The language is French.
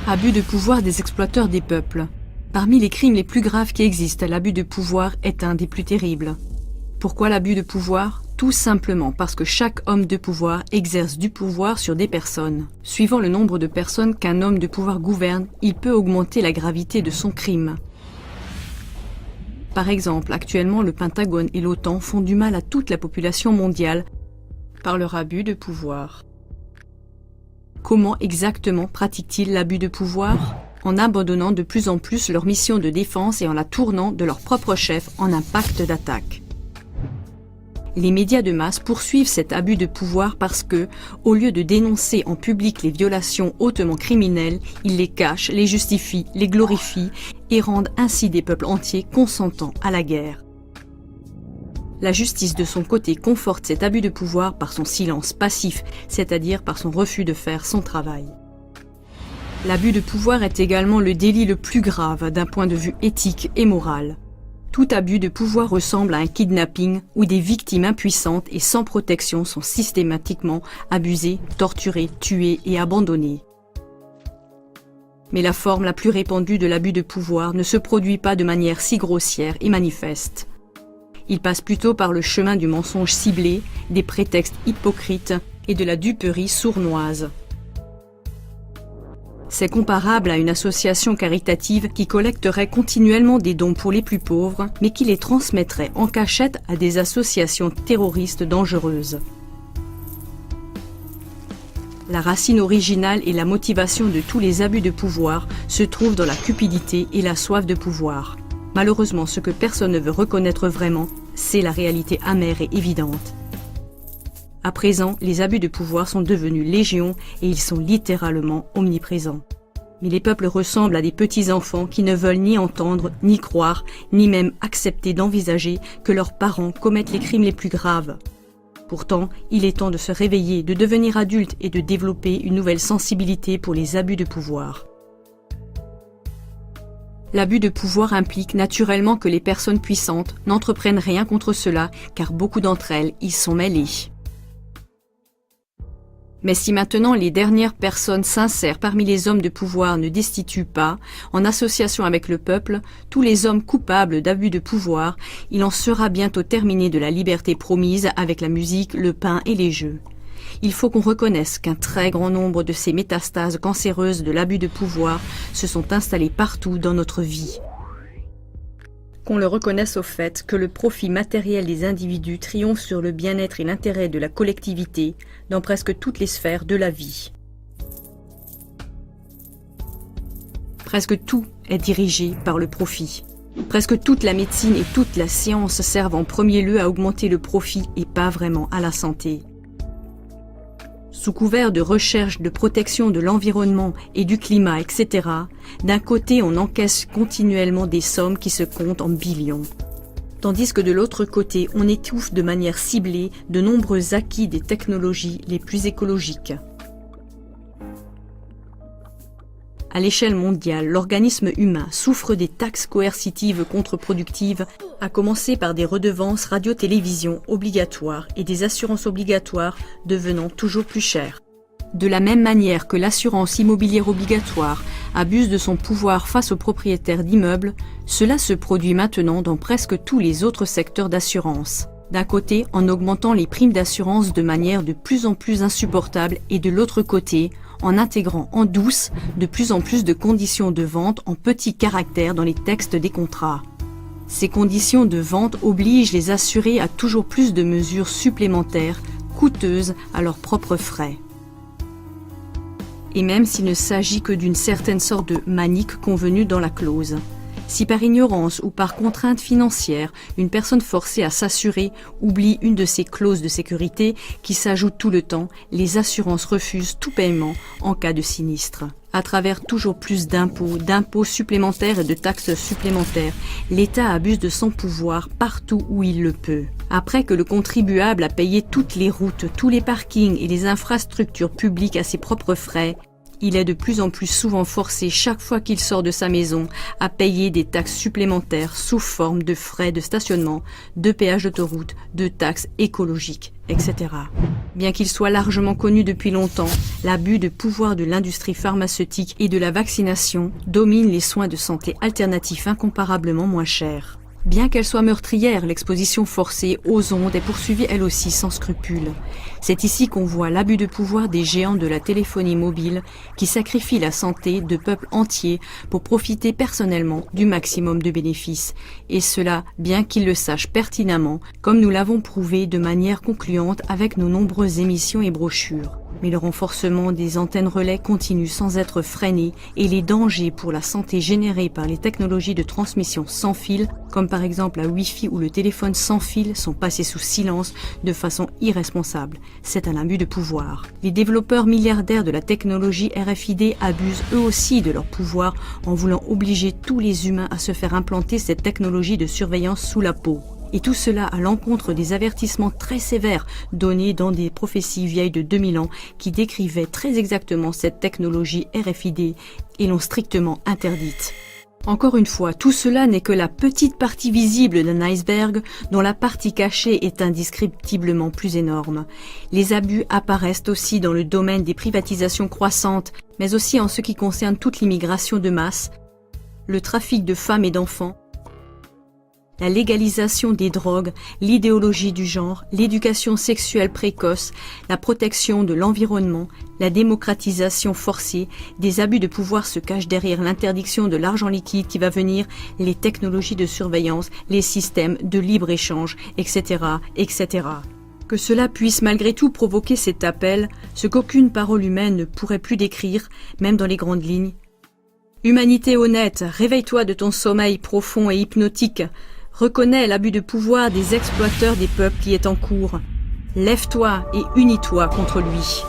Abus de pouvoir des exploiteurs des peuples. Parmi les crimes les plus graves qui existent, l'abus de pouvoir est un des plus terribles. Pourquoi l'abus de pouvoir ? Tout simplement parce que chaque homme de pouvoir exerce du pouvoir sur des personnes. Suivant le nombre de personnes qu'un homme de pouvoir gouverne, il peut augmenter la gravité de son crime. Par exemple, actuellement, le Pentagone et l'OTAN font du mal à toute la population mondiale par leur abus de pouvoir. Comment exactement pratiquent-ils l'abus de pouvoir ? En abandonnant de plus en plus leur mission de défense et en la tournant de leur propre chef en un pacte d'attaque. Les médias de masse poursuivent cet abus de pouvoir parce que, au lieu de dénoncer en public les violations hautement criminelles, ils les cachent, les justifient, les glorifient et rendent ainsi des peuples entiers consentants à la guerre. La justice de son côté conforte cet abus de pouvoir par son silence passif, c'est-à-dire par son refus de faire son travail. L'abus de pouvoir est également le délit le plus grave d'un point de vue éthique et moral. Tout abus de pouvoir ressemble à un kidnapping où des victimes impuissantes et sans protection sont systématiquement abusées, torturées, tuées et abandonnées. Mais la forme la plus répandue de l'abus de pouvoir ne se produit pas de manière si grossière et manifeste. Il passe plutôt par le chemin du mensonge ciblé, des prétextes hypocrites et de la duperie sournoise. C'est comparable à une association caritative qui collecterait continuellement des dons pour les plus pauvres, mais qui les transmettrait en cachette à des associations terroristes dangereuses. La racine originale et la motivation de tous les abus de pouvoir se trouvent dans la cupidité et la soif de pouvoir. Malheureusement, ce que personne ne veut reconnaître vraiment, c'est la réalité amère et évidente. À présent, les abus de pouvoir sont devenus légion et ils sont littéralement omniprésents. Mais les peuples ressemblent à des petits enfants qui ne veulent ni entendre, ni croire, ni même accepter d'envisager que leurs parents commettent les crimes les plus graves. Pourtant, il est temps de se réveiller, de devenir adulte et de développer une nouvelle sensibilité pour les abus de pouvoir. L'abus de pouvoir implique naturellement que les personnes puissantes n'entreprennent rien contre cela, car beaucoup d'entre elles y sont mêlées. Mais si maintenant les dernières personnes sincères parmi les hommes de pouvoir ne destituent pas, en association avec le peuple, tous les hommes coupables d'abus de pouvoir, il en sera bientôt terminé de la liberté promise avec la musique, le pain et les jeux. Il faut qu'on reconnaisse qu'un très grand nombre de ces métastases cancéreuses de l'abus de pouvoir se sont installées partout dans notre vie. Qu'on le reconnaisse au fait que le profit matériel des individus triomphe sur le bien-être et l'intérêt de la collectivité dans presque toutes les sphères de la vie. Presque tout est dirigé par le profit. Presque toute la médecine et toute la science servent en premier lieu à augmenter le profit et pas vraiment à la santé. Sous couvert de recherche de protection de l'environnement et du climat, etc., d'un côté on encaisse continuellement des sommes qui se comptent en billions. Tandis que de l'autre côté on étouffe de manière ciblée de nombreux acquis des technologies les plus écologiques. À l'échelle mondiale, l'organisme humain souffre des taxes coercitives contre-productives, à commencer par des redevances radio-télévision obligatoires et des assurances obligatoires devenant toujours plus chères. De la même manière que l'assurance immobilière obligatoire abuse de son pouvoir face aux propriétaires d'immeubles, cela se produit maintenant dans presque tous les autres secteurs d'assurance. D'un côté, en augmentant les primes d'assurance de manière de plus en plus insupportable et de l'autre côté, en intégrant en douce de plus en plus de conditions de vente en petits caractères dans les textes des contrats. Ces conditions de vente obligent les assurés à toujours plus de mesures supplémentaires, coûteuses à leurs propres frais. Et même s'il ne s'agit que d'une certaine sorte de manique convenue dans la clause. Si par ignorance ou par contrainte financière, une personne forcée à s'assurer oublie une de ces clauses de sécurité qui s'ajoutent tout le temps, les assurances refusent tout paiement en cas de sinistre. À travers toujours plus d'impôts supplémentaires et de taxes supplémentaires, l'État abuse de son pouvoir partout où il le peut. Après que le contribuable a payé toutes les routes, tous les parkings et les infrastructures publiques à ses propres frais, Il est de plus en plus souvent forcé, chaque fois qu'il sort de sa maison, à payer des taxes supplémentaires sous forme de frais de stationnement, de péages d'autoroute, de taxes écologiques, etc. Bien qu'il soit largement connu depuis longtemps, l'abus de pouvoir de l'industrie pharmaceutique et de la vaccination domine les soins de santé alternatifs incomparablement moins chers. Bien qu'elle soit meurtrière, l'exposition forcée aux ondes est poursuivie elle aussi sans scrupule. C'est ici qu'on voit l'abus de pouvoir des géants de la téléphonie mobile qui sacrifient la santé de peuples entiers pour profiter personnellement du maximum de bénéfices. Et cela, bien qu'ils le sachent pertinemment, comme nous l'avons prouvé de manière concluante avec nos nombreuses émissions et brochures. Mais le renforcement des antennes relais continue sans être freiné et les dangers pour la santé générés par les technologies de transmission sans fil, comme par exemple la Wi-Fi ou le téléphone sans fil, sont passés sous silence de façon irresponsable. C'est un abus de pouvoir. Les développeurs milliardaires de la technologie RFID abusent eux aussi de leur pouvoir en voulant obliger tous les humains à se faire implanter cette technologie de surveillance sous la peau. Et tout cela à l'encontre des avertissements très sévères donnés dans des prophéties vieilles de 2000 ans qui décrivaient très exactement cette technologie RFID et l'ont strictement interdite. Encore une fois, tout cela n'est que la petite partie visible d'un iceberg dont la partie cachée est indescriptiblement plus énorme. Les abus apparaissent aussi dans le domaine des privatisations croissantes, mais aussi en ce qui concerne toute l'immigration de masse, le trafic de femmes et d'enfants, la légalisation des drogues, l'idéologie du genre, l'éducation sexuelle précoce, la protection de l'environnement, la démocratisation forcée, des abus de pouvoir se cachent derrière l'interdiction de l'argent liquide qui va venir, les technologies de surveillance, les systèmes de libre-échange, etc., etc. Que cela puisse malgré tout provoquer cet appel, ce qu'aucune parole humaine ne pourrait plus décrire, même dans les grandes lignes. Humanité honnête, réveille-toi de ton sommeil profond et hypnotique. Reconnais l'abus de pouvoir des exploiteurs des peuples qui est en cours. Lève-toi et unis-toi contre lui.